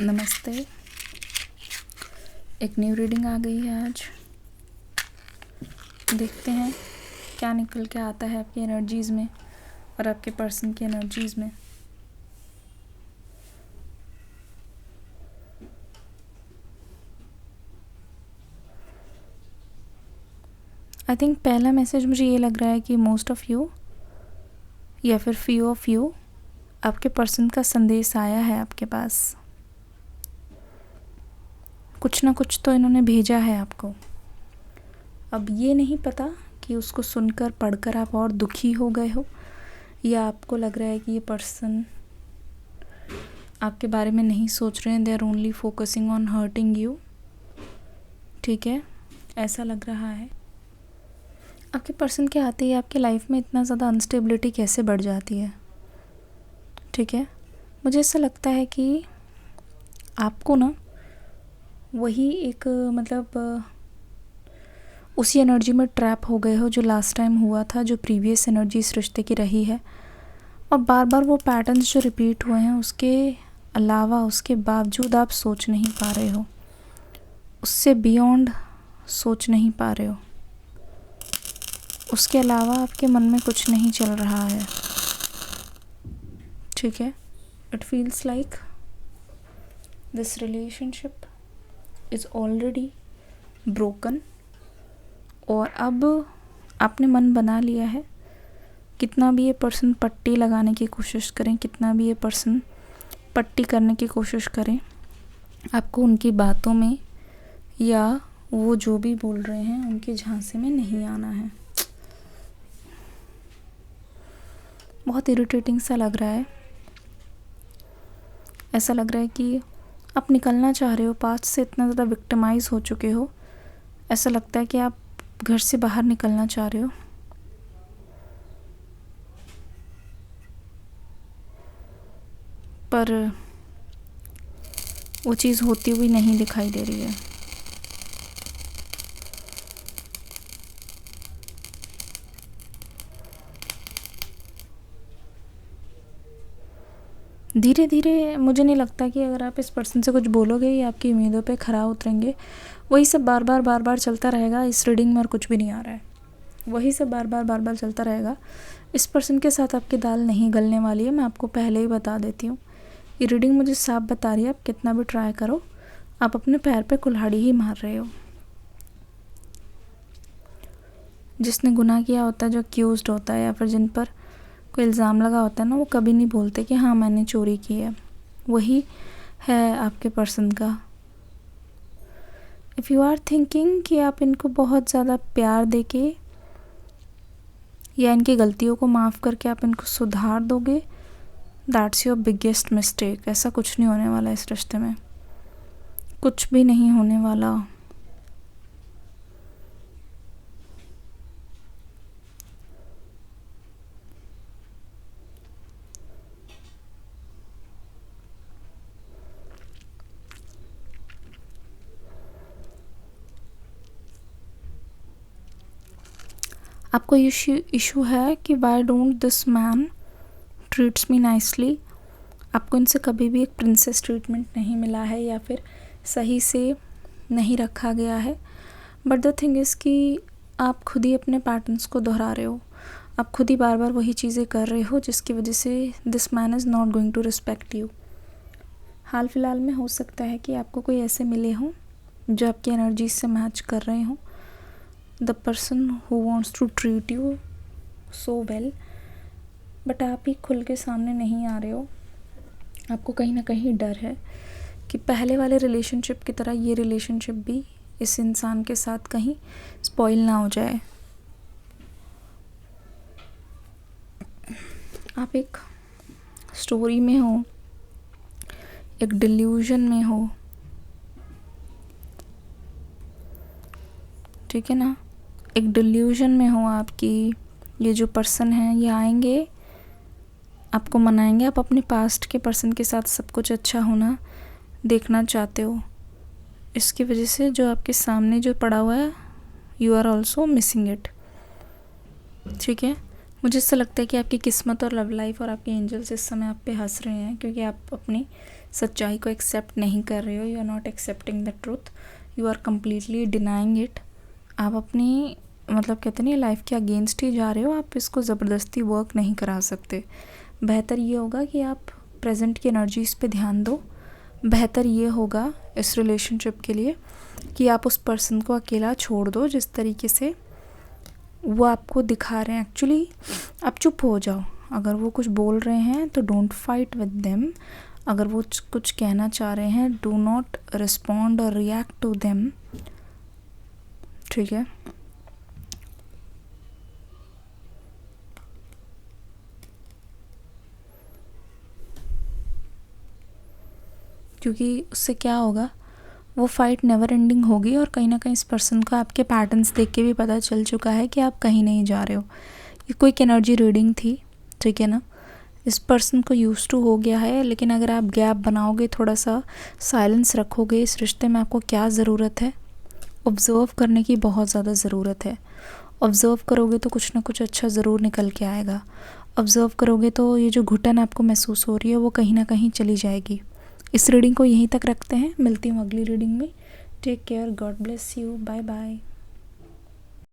नमस्ते। एक new reading आ गई है आज। देखते हैं क्या निकल के आता है आपकी एनर्जीज़ में और आपके पर्सन की एनर्जीज़ में। आई थिंक पहला मैसेज मुझे ये लग रहा है कि मोस्ट ऑफ़ यू या फिर फ्यू ऑफ़ यू, आपके पर्सन का संदेश आया है आपके पास। कुछ ना कुछ तो इन्होंने भेजा है आपको। अब ये नहीं पता कि उसको सुनकर पढ़कर आप और दुखी हो गए हो या आपको लग रहा है कि ये पर्सन आपके बारे में नहीं सोच रहे हैं, they are only focusing on hurting you. ठीक है, ऐसा लग रहा है। आपके पर्सन के आते ही आपके लाइफ में इतना ज़्यादा अनस्टेबिलिटी कैसे बढ़ जाती है। ठीक है, मुझे ऐसा लगता है कि आपको ना वही एक उसी एनर्जी में ट्रैप हो गए हो जो लास्ट टाइम हुआ था, जो प्रीवियस एनर्जी इस रिश्ते की रही है, और बार बार वो पैटर्न्स जो रिपीट हुए हैं उसके अलावा, उसके बावजूद आप सोच नहीं पा रहे हो, उससे बियॉन्ड सोच नहीं पा रहे हो, उसके अलावा आपके मन में कुछ नहीं चल रहा है। ठीक है, it feels like this relationship is already broken और अब आपने मन बना लिया है। कितना भी ये पर्सन पट्टी लगाने की कोशिश करें, कितना भी ये पर्सन पट्टी करने की कोशिश करें, आपको उनकी बातों में या वो जो भी बोल रहे हैं उनके झांसे में नहीं आना है। बहुत इरिटेटिंग सा लग रहा है। ऐसा लग रहा है कि आप निकलना चाह रहे हो, पास्ट से इतना ज़्यादा विक्टिमाइज हो चुके हो। ऐसा लगता है कि आप घर से बाहर निकलना चाह रहे हो, पर वो चीज़ होती हुई नहीं दिखाई दे रही है। धीरे धीरे मुझे नहीं लगता कि अगर आप इस पर्सन से कुछ बोलोगे या आपकी उम्मीदों पे खरा उतरेंगे। वही सब बार बार चलता रहेगा। इस रीडिंग में और कुछ भी नहीं आ रहा है। वही सब बार बार चलता रहेगा। इस पर्सन के साथ आपकी दाल नहीं गलने वाली है, मैं आपको पहले ही बता देती हूँ। ये रीडिंग मुझे साफ बता रही है, आप कितना भी ट्राई करो, आप अपने पैर पे कुल्हाड़ी ही मार रहे हो। जिसने गुनाह किया होता है, जो अक्यूज्ड होता है या फिर जिन पर कोई इल्ज़ाम लगा होता है ना, वो कभी नहीं बोलते कि हाँ मैंने चोरी की है। वही है आपके पर्सन का। इफ़ यू आर थिंकिंग कि आप इनको बहुत ज़्यादा प्यार देके या इनकी गलतियों को माफ़ करके आप इनको सुधार दोगे, दैट्स योर बिगेस्ट मिस्टेक। ऐसा कुछ नहीं होने वाला इस रिश्ते में, कुछ भी नहीं होने वाला। आपको इशू है कि why don't this man treats me nicely. आपको इनसे कभी भी एक प्रिंसेस ट्रीटमेंट नहीं मिला है या फिर सही से नहीं रखा गया है। बट द थिंग इज़ कि आप खुद ही अपने पैटर्न्स को दोहरा रहे हो। आप खुद ही बार बार वही चीज़ें कर रहे हो जिसकी वजह से this man is not going to respect you. हाल फिलहाल में हो सकता है कि आपको कोई ऐसे मिले हों जो आपकी एनर्जी से मैच कर रहे हों। The person who wants to treat you so well, but आप ही खुल के सामने नहीं आ रहे हो। आपको कहीं ना कहीं डर है कि पहले वाले रिलेशनशिप की तरह ये रिलेशनशिप भी इस इंसान के साथ कहीं स्पॉइल ना हो जाए। आप एक स्टोरी में हो, एक डिल्यूजन में हो। ठीक है ना, एक डिल्यूजन में हो आपकी। ये जो पर्सन है ये आएंगे, आपको मनाएंगे। आप अपने पास्ट के पर्सन के साथ सब कुछ अच्छा होना देखना चाहते हो। इसकी वजह से जो आपके सामने जो पड़ा हुआ है, you are also missing it. ठीक है, मुझे ऐसा लगता है कि आपकी किस्मत और लव लाइफ और आपके एंजल्स इस समय आप पे हंस रहे हैं, क्योंकि आप अपनी सच्चाई को एक्सेप्ट नहीं कर रहे हो। You are not accepting the truth, you are completely denying it. आप अपनी मतलब कहते नहीं लाइफ के अगेंस्ट ही जा रहे हो, आप इसको ज़बरदस्ती वर्क नहीं करा सकते। बेहतर ये होगा कि आप प्रेजेंट की एनर्जीज़ पे ध्यान दो। बेहतर ये होगा इस रिलेशनशिप के लिए कि आप उस पर्सन को अकेला छोड़ दो जिस तरीके से वो आपको दिखा रहे हैं। एक्चुअली आप चुप हो जाओ। अगर वो कुछ बोल रहे हैं तो डोंट फाइट विद देम। अगर वो कुछ कहना चाह रहे हैं, डू नॉट रिस्पॉन्ड और रिएक्ट टू देम, ठीक है। क्योंकि उससे क्या होगा, वो फाइट नेवर एंडिंग होगी और कहीं ना कहीं इस पर्सन को आपके पैटर्न्स देख के भी पता चल चुका है कि आप कहीं नहीं जा रहे हो। ये कोई एनर्जी रीडिंग थी, ठीक है ना। इस पर्सन को यूज़ टू हो गया है, लेकिन अगर आप गैप बनाओगे, थोड़ा सा साइलेंस रखोगे, इस रिश्ते में आपको क्या ज़रूरत है, ऑब्ज़र्व करने की बहुत ज़्यादा ज़रूरत है। ऑब्ज़र्व करोगे तो कुछ ना कुछ अच्छा ज़रूर निकल के आएगा। ऑब्ज़र्व करोगे तो ये जो घुटन आपको महसूस हो रही है वो कहीं ना कहीं चली जाएगी। इस रीडिंग को यहीं तक रखते हैं, मिलती हूँ अगली रीडिंग में। Take care, God bless you, bye bye.